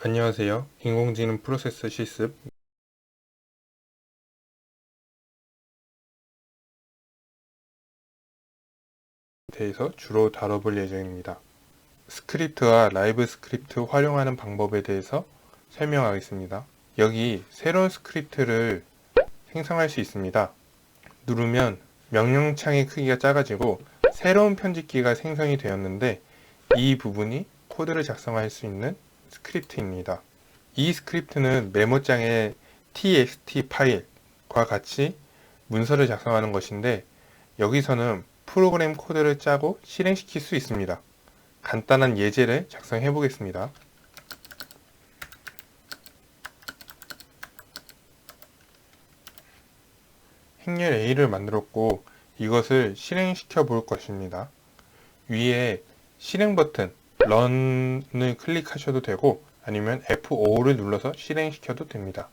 안녕하세요. 인공지능 프로세서 실습 대해서 주로 다뤄볼 예정입니다. 스크립트와 라이브 스크립트 활용하는 방법에 대해서 설명하겠습니다. 여기 새로운 스크립트를 생성할 수 있습니다. 누르면 명령창의 크기가 작아지고 새로운 편집기가 생성이 되었는데 이 부분이 코드를 작성할 수 있는 스크립트입니다. 이 스크립트는 메모장에 txt 파일과 같이 문서를 작성하는 것인데 여기서는 프로그램 코드를 짜고 실행시킬 수 있습니다. 간단한 예제를 작성해 보겠습니다. 행렬 A를 만들었고 이것을 실행시켜 볼 것입니다. 위에 실행 버튼 Run을 클릭하셔도 되고 아니면 F5를 눌러서 실행시켜도 됩니다.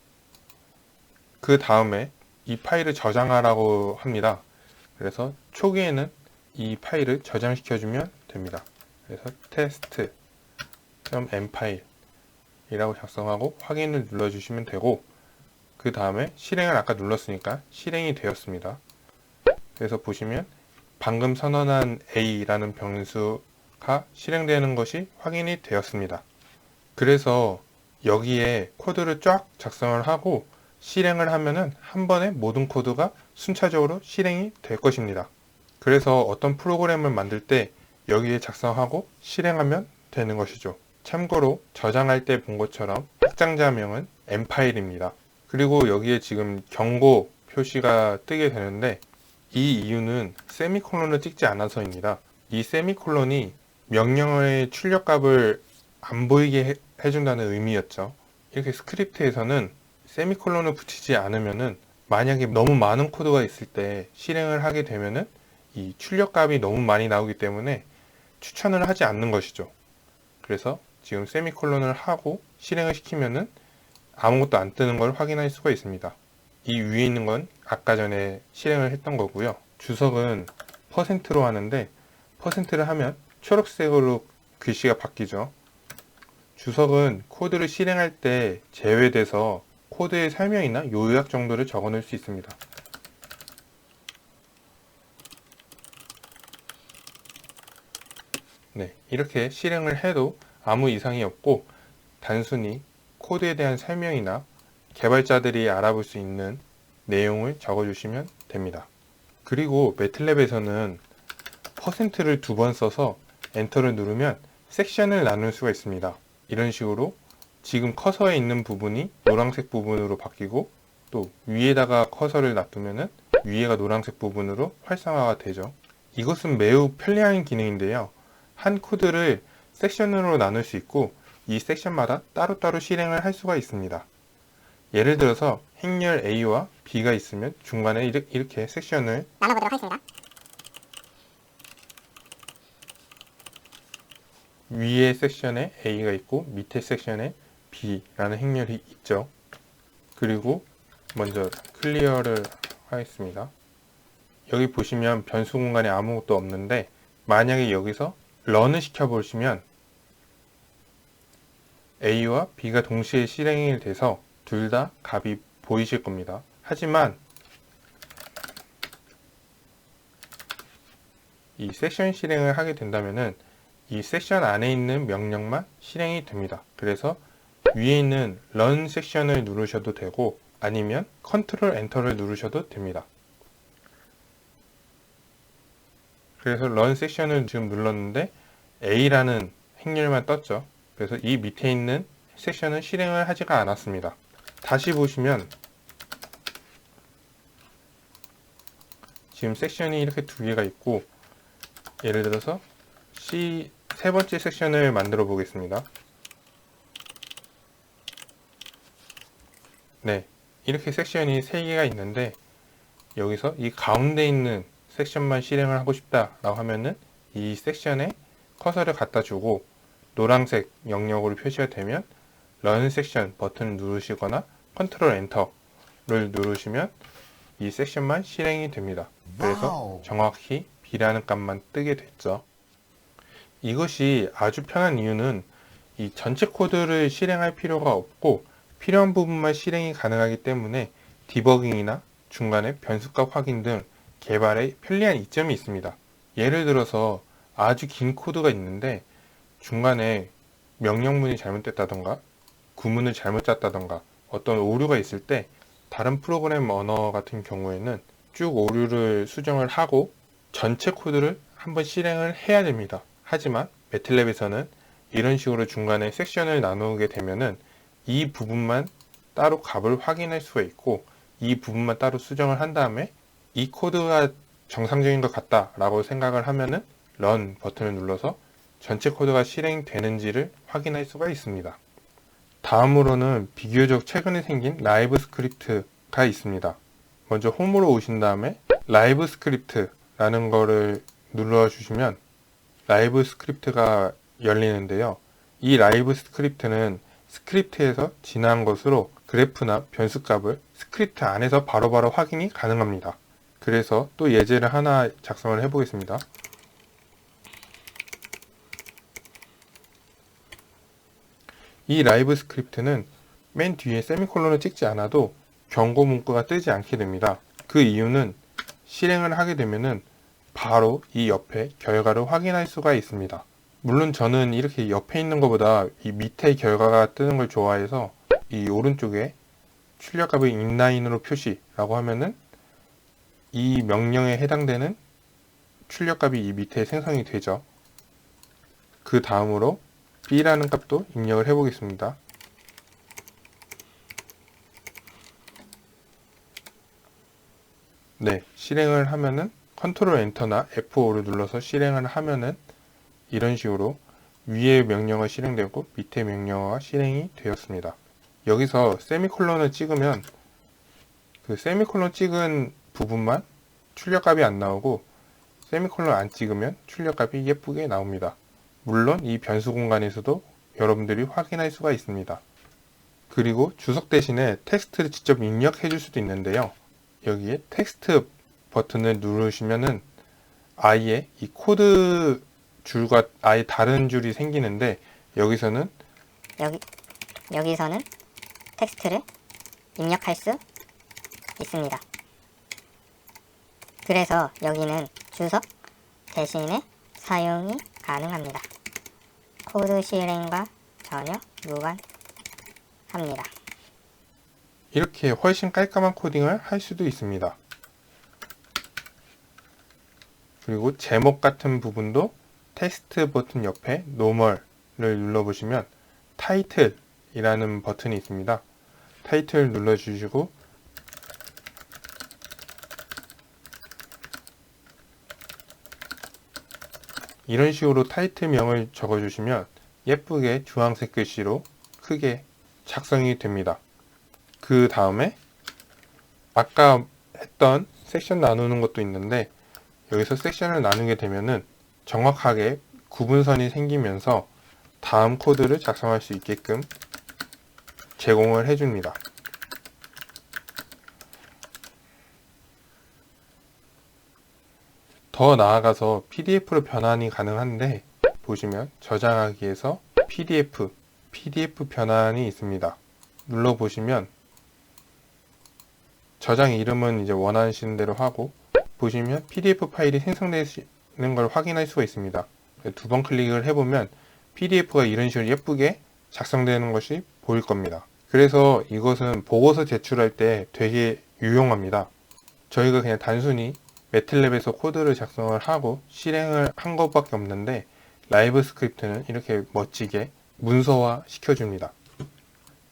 그 다음에 이 파일을 저장하라고 합니다. 그래서 초기에는 이 파일을 저장시켜주면 됩니다. 그래서 test.mfile 이라고 작성하고 확인을 눌러주시면 되고 그 다음에 실행을 아까 눌렀으니까 실행이 되었습니다. 그래서 보시면 방금 선언한 A라는 변수가 실행되는 것이 확인이 되었습니다. 그래서 여기에 코드를 쫙 작성을 하고 실행을 하면은 한 번에 모든 코드가 순차적으로 실행이 될 것입니다. 그래서 어떤 프로그램을 만들 때 여기에 작성하고 실행하면 되는 것이죠. 참고로 저장할 때 본 것처럼 확장자명은 m파일입니다. 그리고 여기에 지금 경고 표시가 뜨게 되는데 이 이유는 세미콜론을 찍지 않아서입니다. 이 세미콜론이 명령어의 출력값을 안 보이게 해준다는 의미였죠. 이렇게 스크립트에서는 세미콜론을 붙이지 않으면은 만약에 너무 많은 코드가 있을 때 실행을 하게 되면은 이 출력값이 너무 많이 나오기 때문에 추천을 하지 않는 것이죠. 그래서 지금 세미콜론을 하고 실행을 시키면은 아무것도 안 뜨는 걸 확인할 수가 있습니다. 이 위에 있는 건 아까 전에 실행을 했던 거고요. 주석은 퍼센트로 하는데 퍼센트를 하면 초록색으로 글씨가 바뀌죠. 주석은 코드를 실행할 때 제외돼서 코드의 설명이나 요약 정도를 적어 놓을 수 있습니다. 네, 이렇게 실행을 해도 아무 이상이 없고 단순히 코드에 대한 설명이나 개발자들이 알아볼 수 있는 내용을 적어주시면 됩니다. 그리고 매틀랩에서는 퍼센트를 두 번 써서 엔터를 누르면 섹션을 나눌 수가 있습니다. 이런 식으로 지금 커서에 있는 부분이 노란색 부분으로 바뀌고 또 위에다가 커서를 놔두면은 위에가 노란색 부분으로 활성화가 되죠. 이것은 매우 편리한 기능인데요. 한 코드를 섹션으로 나눌 수 있고 이 섹션마다 따로따로 실행을 할 수가 있습니다. 예를 들어서 행렬 A와 B가 있으면 중간에 이렇게 섹션을 나눠보도록 하겠습니다. 위에 섹션에 A가 있고 밑에 섹션에 B라는 행렬이 있죠. 그리고 먼저 클리어를 하겠습니다. 여기 보시면 변수 공간에 아무것도 없는데 만약에 여기서 런을 시켜보시면 A와 B가 동시에 실행이 돼서 둘 다 값이 보이실 겁니다. 하지만 이 섹션 실행을 하게 된다면은 이 섹션 안에 있는 명령만 실행이 됩니다. 그래서 위에 있는 run 섹션을 누르셔도 되고 아니면 컨트롤 엔터를 누르셔도 됩니다. 그래서 run 섹션을 지금 눌렀는데 A라는 행렬만 떴죠. 그래서 이 밑에 있는 섹션은 실행을 하지가 않았습니다. 다시 보시면 지금 섹션이 이렇게 두 개가 있고 예를 들어서 세 번째 섹션을 만들어 보겠습니다. 네, 이렇게 섹션이 세 개가 있는데 여기서 이 가운데 있는 섹션만 실행을 하고 싶다라고 하면은 이 섹션에 커서를 갖다 주고 노란색 영역으로 표시가 되면 Run 섹션 버튼을 누르시거나 컨트롤 엔터를 누르시면 이 섹션만 실행이 됩니다. 그래서 정확히 B라는 값만 뜨게 됐죠. 이것이 아주 편한 이유는 이 전체 코드를 실행할 필요가 없고 필요한 부분만 실행이 가능하기 때문에 디버깅이나 중간에 변수값 확인 등 개발에 편리한 이점이 있습니다. 예를 들어서 아주 긴 코드가 있는데 중간에 명령문이 잘못됐다던가 구문을 잘못 짰다던가 어떤 오류가 있을 때 다른 프로그램 언어 같은 경우에는 쭉 오류를 수정을 하고 전체 코드를 한번 실행을 해야 됩니다. 하지만 매틀랩에서는 이런 식으로 중간에 섹션을 나누게 되면은 이 부분만 따로 값을 확인할 수가 있고 이 부분만 따로 수정을 한 다음에 이 코드가 정상적인 것 같다 라고 생각을 하면은 런 버튼을 눌러서 전체 코드가 실행되는지를 확인할 수가 있습니다. 다음으로는 비교적 최근에 생긴 라이브 스크립트가 있습니다. 먼저 홈으로 오신 다음에 라이브 스크립트라는 거를 눌러주시면 라이브 스크립트가 열리는데요. 이 라이브 스크립트는 스크립트에서 지나간 것으로 그래프나 변수값을 스크립트 안에서 바로바로 확인이 가능합니다. 그래서 또 예제를 하나 작성을 해보겠습니다. 이 라이브 스크립트는 맨 뒤에 세미콜론을 찍지 않아도 경고 문구가 뜨지 않게 됩니다. 그 이유는 실행을 하게 되면은 바로 이 옆에 결과를 확인할 수가 있습니다. 물론 저는 이렇게 옆에 있는 것보다 이 밑에 결과가 뜨는 걸 좋아해서 이 오른쪽에 출력값을 인라인으로 표시라고 하면은 이 명령에 해당되는 출력값이 이 밑에 생성이 되죠. 그 다음으로 b라는 값도 입력을 해 보겠습니다. 네, 실행을 하면은 컨트롤 엔터나 F5를 눌러서 실행을 하면은 이런 식으로 위의 명령어 실행되고 밑에 명령어가 실행이 되었습니다. 여기서 세미콜론을 찍으면 그 세미콜론 찍은 부분만 출력값이 안 나오고 세미콜론 안 찍으면 출력값이 예쁘게 나옵니다. 물론 이 변수 공간에서도 여러분들이 확인할 수가 있습니다. 그리고 주석 대신에 텍스트를 직접 입력해 줄 수도 있는데요. 여기에 텍스트 버튼을 누르시면은 아예 이 코드 줄과 아예 다른 줄이 생기는데 여기서는 텍스트를 입력할 수 있습니다. 그래서 여기는 주석 대신에 사용이 가능합니다. 코드 실행과 전혀 무관합니다. 이렇게 훨씬 깔끔한 코딩을 할 수도 있습니다. 그리고 제목 같은 부분도 텍스트 버튼 옆에 노멀을 눌러보시면 타이틀이라는 버튼이 있습니다. 타이틀 눌러주시고 이런 식으로 타이틀명을 적어주시면 예쁘게 주황색 글씨로 크게 작성이 됩니다. 그 다음에 아까 했던 섹션 나누는 것도 있는데 여기서 섹션을 나누게 되면은 정확하게 구분선이 생기면서 다음 코드를 작성할 수 있게끔 제공을 해줍니다. 더 나아가서 PDF로 변환이 가능한데 보시면 저장하기에서 PDF 변환이 있습니다. 눌러보시면 저장 이름은 이제 원하시는 대로 하고 보시면 PDF 파일이 생성되는 걸 확인할 수가 있습니다. 두 번 클릭을 해보면 PDF가 이런 식으로 예쁘게 작성되는 것이 보일 겁니다. 그래서 이것은 보고서 제출할 때 되게 유용합니다. 저희가 그냥 단순히 매틀랩에서 코드를 작성을 하고 실행을 한 것밖에 없는데 라이브 스크립트는 이렇게 멋지게 문서화 시켜줍니다.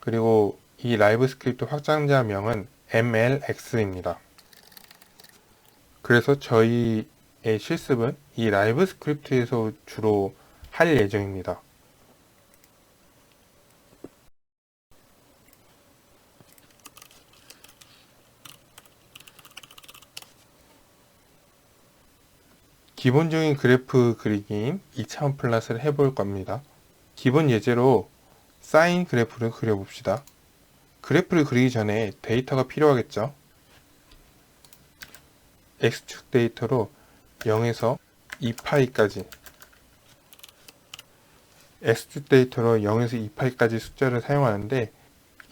그리고 이 라이브 스크립트 확장자명은 MLX입니다. 그래서 저희의 실습은 이 라이브 스크립트에서 주로 할 예정입니다. 기본적인 그래프 그리기인 2차원 플랫을 해볼 겁니다. 기본 예제로 사인 그래프를 그려봅시다. 그래프를 그리기 전에 데이터가 필요하겠죠. X축 데이터로 0에서 2파이까지 X축 데이터로 0에서 2파이까지 숫자를 사용하는데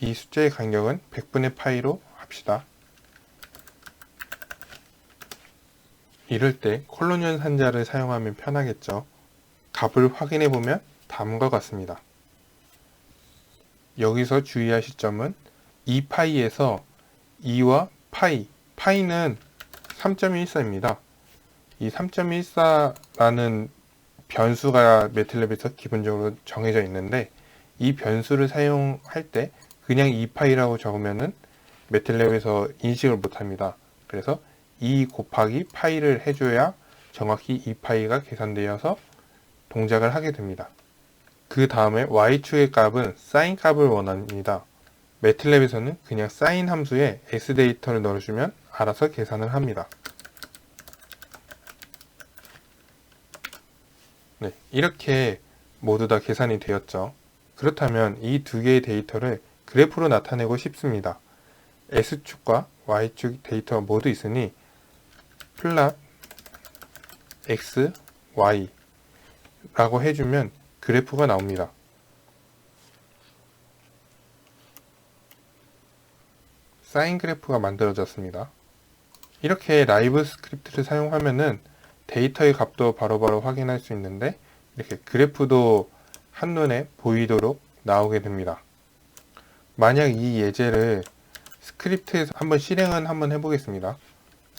이 숫자의 간격은 100분의 파이로 합시다. 이럴 때 콜론 연산자를 사용하면 편하겠죠. 값을 확인해 보면 다음과 같습니다. 여기서 주의하실 점은 2파이에서 2와 파이는 3.14입니다. 이 3.14라는 변수가 매틀랩에서 기본적으로 정해져 있는데 이 변수를 사용할 때 그냥 2파이라고 적으면은 매틀랩에서 인식을 못합니다. 그래서 2 곱하기 파이를 해줘야 정확히 2파이가 계산되어서 동작을 하게 됩니다. 그 다음에 y축의 값은 sin 값을 원합니다. 매틀랩에서는 그냥 sin 함수에 x데이터를 넣어주면 알아서 계산을 합니다. 네, 이렇게 모두 다 계산이 되었죠. 그렇다면 이 두 개의 데이터를 그래프로 나타내고 싶습니다. S축과 Y축 데이터가 모두 있으니 플롯 X, Y 라고 해주면 그래프가 나옵니다. 사인 그래프가 만들어졌습니다. 이렇게 라이브 스크립트를 사용하면은 데이터의 값도 바로바로 확인할 수 있는데 이렇게 그래프도 한눈에 보이도록 나오게 됩니다. 만약 이 예제를 스크립트에서 한번 실행은 한번 해보겠습니다.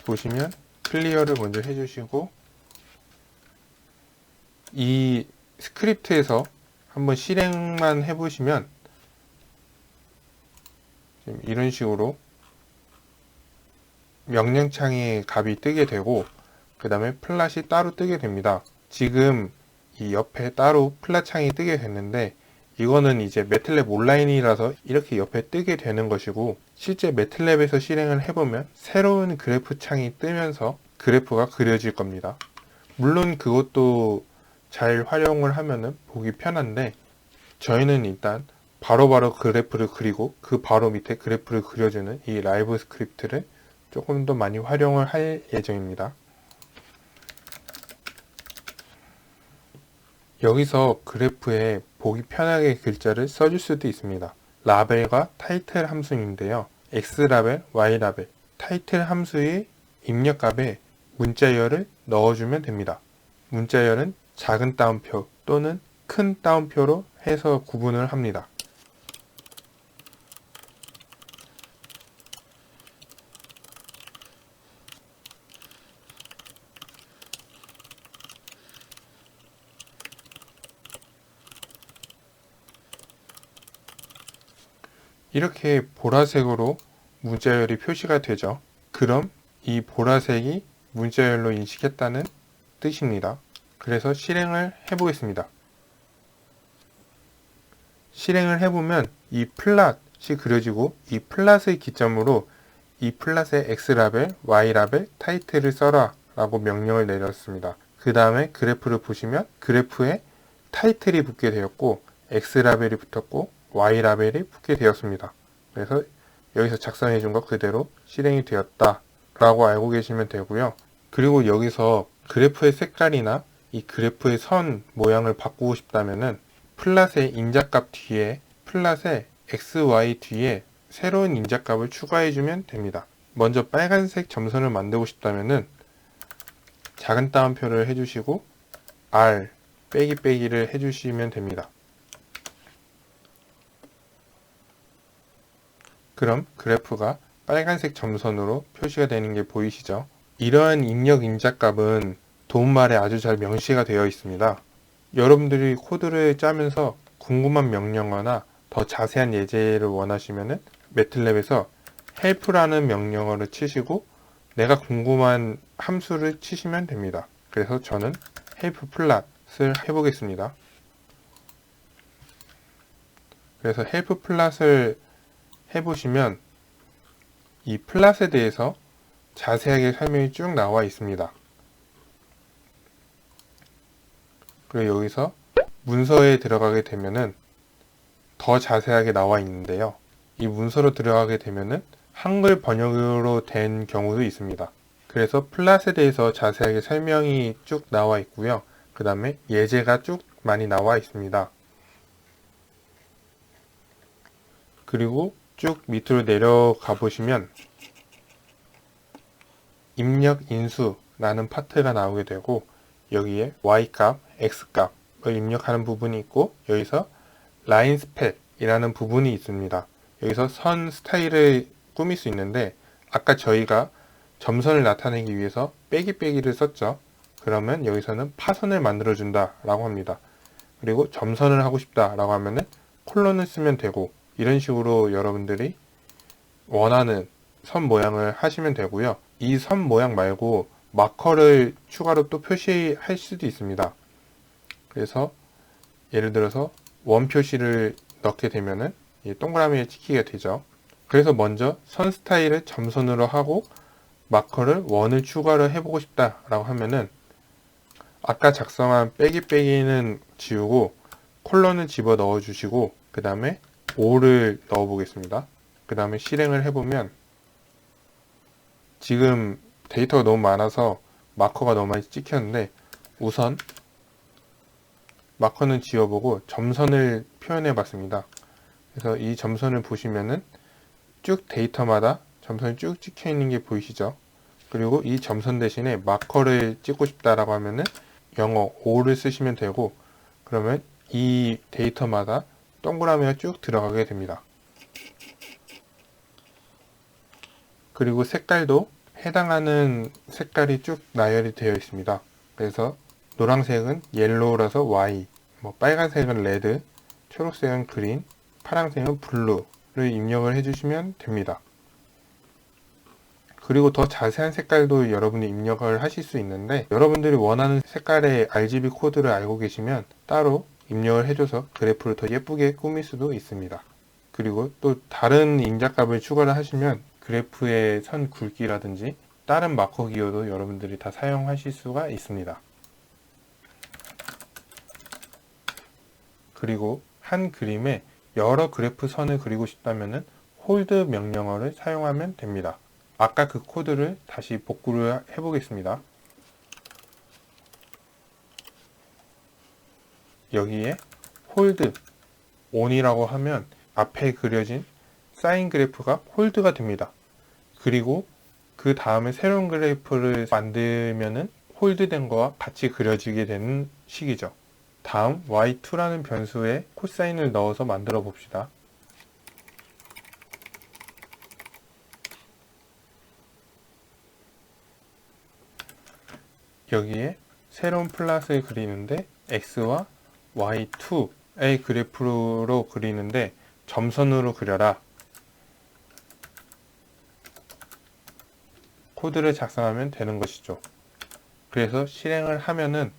보시면 클리어를 먼저 해주시고 이 스크립트에서 한번 실행만 해보시면 지금 이런 식으로 명령창에 값이 뜨게 되고 그 다음에 플랫이 따로 뜨게 됩니다. 지금 이 옆에 따로 플랫 창이 뜨게 됐는데 이거는 이제 매틀랩 온라인이라서 이렇게 옆에 뜨게 되는 것이고 실제 매틀랩에서 실행을 해보면 새로운 그래프 창이 뜨면서 그래프가 그려질 겁니다. 물론 그것도 잘 활용을 하면은 보기 편한데 저희는 일단 바로바로 그래프를 그리고 그 바로 밑에 그래프를 그려주는 이 라이브 스크립트를 조금 더 많이 활용을 할 예정입니다. 여기서 그래프에 보기 편하게 글자를 써줄 수도 있습니다. 라벨과 타이틀 함수인데요. X라벨, Y라벨, 타이틀 함수의 입력값에 문자열을 넣어주면 됩니다. 문자열은 작은 따옴표 또는 큰 따옴표로 해서 구분을 합니다. 이렇게 보라색으로 문자열이 표시가 되죠. 그럼 이 보라색이 문자열로 인식했다는 뜻입니다. 그래서 실행을 해보겠습니다. 실행을 해보면 이 플랫이 그려지고 이 플랫의 기점으로 이 플랫에 X라벨, Y라벨, 타이틀을 써라 라고 명령을 내렸습니다. 그 다음에 그래프를 보시면 그래프에 타이틀이 붙게 되었고 X라벨이 붙었고 Y라벨이 붙게 되었습니다. 그래서 여기서 작성해 준 것 그대로 실행이 되었다 라고 알고 계시면 되고요. 그리고 여기서 그래프의 색깔이나 이 그래프의 선 모양을 바꾸고 싶다면은 플랫의 인자값 뒤에 플랫의 XY 뒤에 새로운 인자값을 추가해 주면 됩니다. 먼저 빨간색 점선을 만들고 싶다면은 작은 따옴표를 해주시고 R 빼기를 해주시면 됩니다. 그럼 그래프가 빨간색 점선으로 표시가 되는 게 보이시죠? 이러한 입력 인자값은 도움말에 아주 잘 명시가 되어 있습니다. 여러분들이 코드를 짜면서 궁금한 명령어나 더 자세한 예제를 원하시면은 매틀랩에서 help라는 명령어를 치시고 내가 궁금한 함수를 치시면 됩니다. 그래서 저는 help 플랫을 해보겠습니다. 그래서 help 플랫을 해보시면 이 플랫에 대해서 자세하게 설명이 쭉 나와 있습니다. 그리고 여기서 문서에 들어가게 되면은 더 자세하게 나와 있는데요. 이 문서로 들어가게 되면은 한글 번역으로 된 경우도 있습니다. 그래서 플랫에 대해서 자세하게 설명이 쭉 나와 있고요. 그 다음에 예제가 쭉 많이 나와 있습니다. 그리고 쭉 밑으로 내려가 보시면 입력 인수라는 파트가 나오게 되고, 여기에 Y값, X값을 입력하는 부분이 있고, 여기서 라인 스펫이라는 부분이 있습니다. 여기서 선 스타일을 꾸밀 수 있는데, 아까 저희가 점선을 나타내기 위해서 빼기를 썼죠. 그러면 여기서는 파선을 만들어 준다 라고 합니다. 그리고 점선을 하고 싶다 라고 하면은 콜론을 쓰면 되고, 이런 식으로 여러분들이 원하는 선 모양을 하시면 되고요. 이 선 모양 말고 마커를 추가로 또 표시할 수도 있습니다. 그래서 예를 들어서 원 표시를 넣게 되면은 이 동그라미에 찍히게 되죠. 그래서 먼저 선 스타일을 점선으로 하고 마커를 원을 추가를 해보고 싶다 라고 하면은, 아까 작성한 빼기는 지우고 콜론을 집어 넣어 주시고, 그 다음에 5를 넣어 보겠습니다. 그 다음에 실행을 해보면 지금 데이터가 너무 많아서 마커가 너무 많이 찍혔는데, 우선 마커는 지워보고 점선을 표현해 봤습니다. 그래서 이 점선을 보시면은 쭉 데이터마다 점선이 쭉 찍혀 있는 게 보이시죠? 그리고 이 점선 대신에 마커를 찍고 싶다라고 하면은 영어 5를 쓰시면 되고, 그러면 이 데이터마다 동그라미가 쭉 들어가게 됩니다. 그리고 색깔도 해당하는 색깔이 쭉 나열이 되어 있습니다. 그래서 노란색은 옐로우라서 Y, 빨간색은 레드, 초록색은 그린, 파란색은 블루를 입력을 해주시면 됩니다. 그리고 더 자세한 색깔도 여러분이 입력을 하실 수 있는데, 여러분들이 원하는 색깔의 RGB 코드를 알고 계시면 따로 입력을 해줘서 그래프를 더 예쁘게 꾸밀 수도 있습니다. 그리고 또 다른 임자값을 추가를 하시면 그래프의 선 굵기라든지 다른 마커 기호도 여러분들이 다 사용하실 수가 있습니다. 그리고 한 그림에 여러 그래프 선을 그리고 싶다면 홀드 명령어를 사용하면 됩니다. 아까 그 코드를 다시 복구를 해보겠습니다. 여기에 홀드 on이라고 하면 앞에 그려진 사인 그래프가 홀드가 됩니다. 그리고 그 다음에 새로운 그래프를 만들면은 홀드된 거와 같이 그려지게 되는 식이죠. 다음 y2라는 변수에 코사인을 넣어서 만들어 봅시다. 여기에 새로운 플롯을 그리는데 x와 y2의 그래프로 그리는데 점선으로 그려라. 코드를 작성하면 되는 것이죠. 그래서 실행을 하면은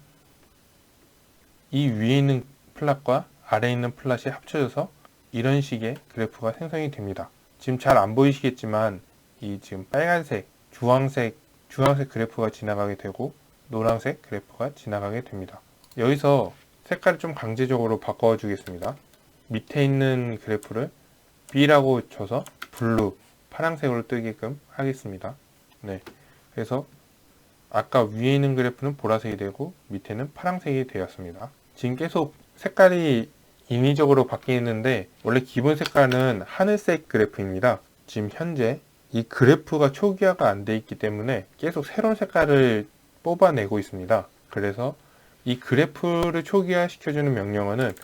이 위에 있는 플롯과 아래에 있는 플롯이 합쳐져서 이런 식의 그래프가 생성이 됩니다. 지금 잘 안 보이시겠지만 이 지금 빨간색, 주황색 그래프가 지나가게 되고 노란색 그래프가 지나가게 됩니다. 여기서 색깔을 좀 강제적으로 바꿔 주겠습니다. 밑에 있는 그래프를 B라고 줘서 블루, 파란색으로 뜨게끔 하겠습니다. 네, 그래서 아까 위에 있는 그래프는 보라색이 되고 밑에는 파란색이 되었습니다. 지금 계속 색깔이 인위적으로 바뀌는데 원래 기본 색깔은 하늘색 그래프입니다. 지금 현재 이 그래프가 초기화가 안 돼 있기 때문에 계속 새로운 색깔을 뽑아내고 있습니다. 그래서 이 그래프를 초기화 시켜주는 명령어는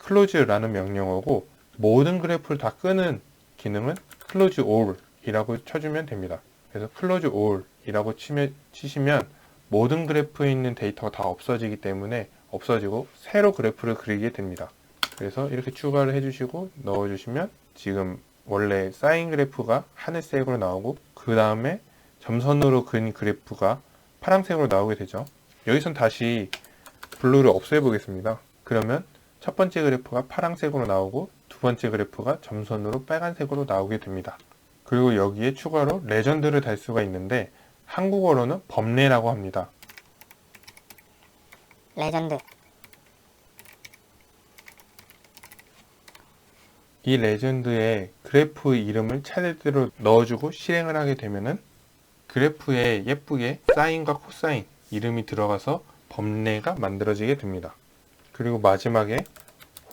close라는 명령어고, 모든 그래프를 다 끄는 기능은 close all 이라고 쳐주면 됩니다. 그래서 close all 이라고 치시면 모든 그래프에 있는 데이터가 다 없어지기 때문에 없어지고 새로 그래프를 그리게 됩니다. 그래서 이렇게 추가를 해주시고 넣어주시면 지금 원래 사인 그래프가 하늘색으로 나오고 그 다음에 점선으로 그린 그래프가 파란색으로 나오게 되죠. 여기선 다시 블루를 없애 보겠습니다. 그러면 첫 번째 그래프가 파란색으로 나오고 두 번째 그래프가 점선으로 빨간색으로 나오게 됩니다. 그리고 여기에 추가로 레전드를 달 수가 있는데 한국어로는 범례라고 합니다. 레전드. 이 레전드에 그래프 이름을 차례대로 넣어주고 실행을 하게 되면은 그래프에 예쁘게 사인과 코사인 이름이 들어가서 범례가 만들어지게 됩니다. 그리고 마지막에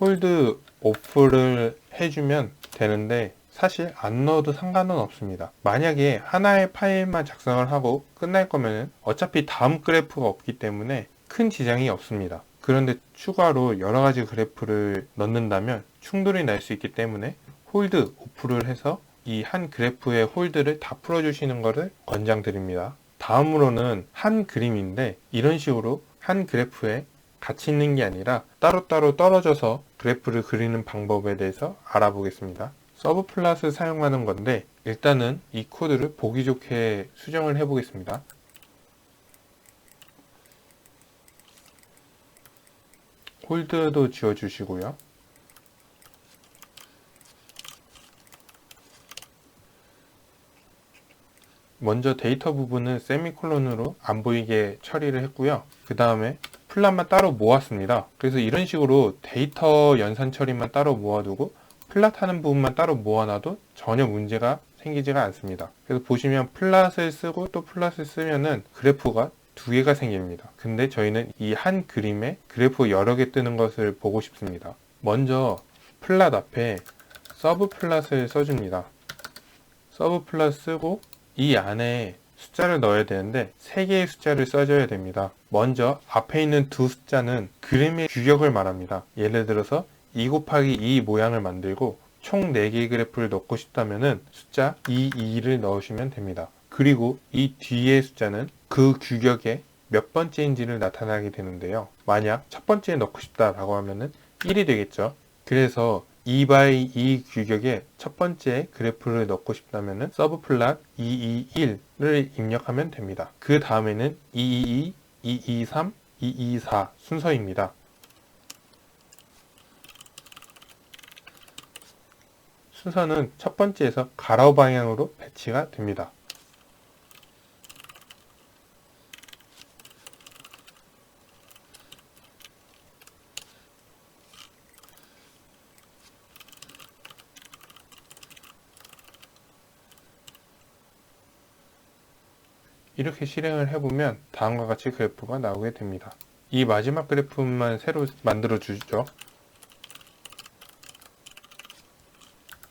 홀드 오프를 해주면 되는데 사실 안 넣어도 상관은 없습니다. 만약에 하나의 파일만 작성을 하고 끝날 거면은 어차피 다음 그래프가 없기 때문에 큰 지장이 없습니다. 그런데 추가로 여러 가지 그래프를 넣는다면 충돌이 날 수 있기 때문에 홀드 오프를 해서 이 한 그래프의 홀드를 다 풀어주시는 것을 권장드립니다. 다음으로는 한 그림인데 이런 식으로 한 그래프에 같이 있는 게 아니라 따로따로 떨어져서 그래프를 그리는 방법에 대해서 알아보겠습니다. 서브플롯을 사용하는 건데 일단은 이 코드를 보기 좋게 수정을 해 보겠습니다. 홀드도 지워 주시고요. 먼저 데이터 부분은 세미콜론으로 안 보이게 처리를 했고요. 그 다음에 플랫만 따로 모았습니다. 그래서 이런 식으로 데이터 연산 처리만 따로 모아두고 플랫 하는 부분만 따로 모아놔도 전혀 문제가 생기지가 않습니다. 그래서 보시면 플랫을 쓰고 또 플랫을 쓰면은 그래프가 두 개가 생깁니다. 근데 저희는 이 한 그림에 그래프 여러 개 뜨는 것을 보고 싶습니다. 먼저 플랫 앞에 서브 플랫을 써줍니다. 서브 플랫 쓰고 이 안에 숫자를 넣어야 되는데 3개의 숫자를 써줘야 됩니다. 먼저 앞에 있는 두 숫자는 그림의 규격을 말합니다. 예를 들어서 2 곱하기 2 모양을 만들고 총 4개의 그래프를 넣고 싶다면 숫자 22를 넣으시면 됩니다. 그리고 이 뒤의 숫자는 그 규격의 몇 번째인지를 나타나게 되는데요. 만약 첫 번째에 넣고 싶다라고 하면 1이 되겠죠. 그래서 2x2 규격의 첫 번째 그래프를 넣고 싶다면 서브플롯 221을 입력하면 됩니다. 그 다음에는 222, 223, 224 순서입니다. 순서는 첫 번째에서 가로 방향으로 배치가 됩니다. 이렇게 실행을 해보면 다음과 같이 그래프가 나오게 됩니다. 이 마지막 그래프만 새로 만들어 주죠.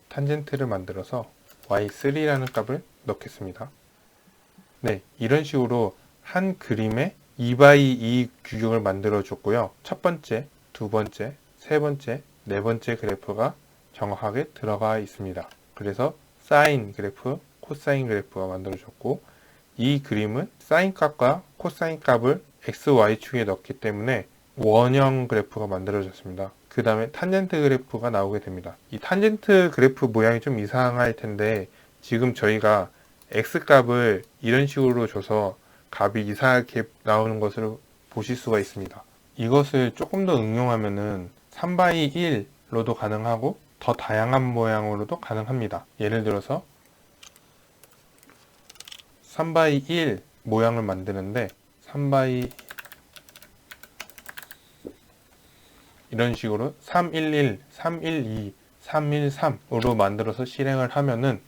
탄젠트를 만들어서 y3라는 값을 넣겠습니다. 네, 이런 식으로 한 그림에 2x2 규격을 만들어 줬고요. 첫 번째, 두 번째, 세 번째, 네 번째 그래프가 정확하게 들어가 있습니다. 그래서 사인 그래프, 코사인 그래프가 만들어졌고 이 그림은 사인 값과 코사인 값을 x, y축에 넣기 때문에 원형 그래프가 만들어졌습니다. 그 다음에 탄젠트 그래프가 나오게 됩니다. 이 탄젠트 그래프 모양이 좀 이상할 텐데 지금 저희가 x 값을 이런 식으로 줘서 값이 이상하게 나오는 것을 보실 수가 있습니다. 이것을 조금 더 응용하면은 3x 1로도 가능하고 더 다양한 모양으로도 가능합니다. 예를 들어서 3x 1 모양을 만드는데 3x 이런 식으로 311, 312, 313으로 만들어서 실행을 하면은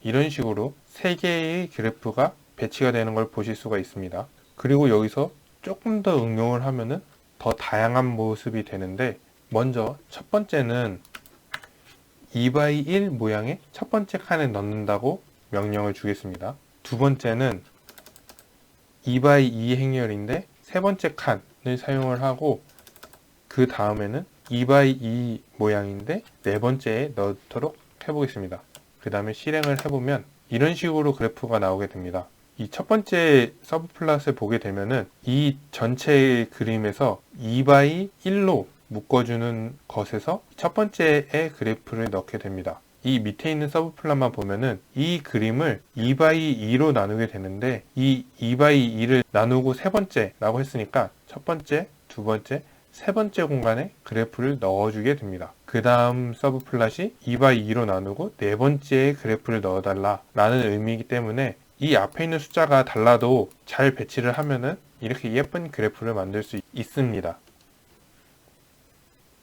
이런 식으로 3개의 그래프가 배치가 되는 걸 보실 수가 있습니다. 그리고 여기서 조금 더 응용을 하면은 더 다양한 모습이 되는데 먼저 첫 번째는 2x1 모양의 첫 번째 칸에 넣는다고 명령을 주겠습니다. 두 번째는 2x2 행렬인데 세 번째 칸을 사용을 하고 그 다음에는 2x2 모양인데 네 번째에 넣도록 해보겠습니다. 그 다음에 실행을 해보면 이런 식으로 그래프가 나오게 됩니다. 이 첫 번째 서브플롯을 보게 되면은 이 전체 그림에서 2x1로 묶어주는 것에서 첫 번째의 그래프를 넣게 됩니다. 이 밑에 있는 서브플롯만 보면은 이 그림을 2x2로 나누게 되는데 이 2x2를 나누고 세 번째라고 했으니까 첫 번째, 두 번째, 세 번째 공간에 그래프를 넣어주게 됩니다. 그 다음 서브플롯이 2x2로 나누고 네 번째에 그래프를 넣어달라 라는 의미이기 때문에 이 앞에 있는 숫자가 달라도 잘 배치를 하면은 이렇게 예쁜 그래프를 만들 수 있습니다.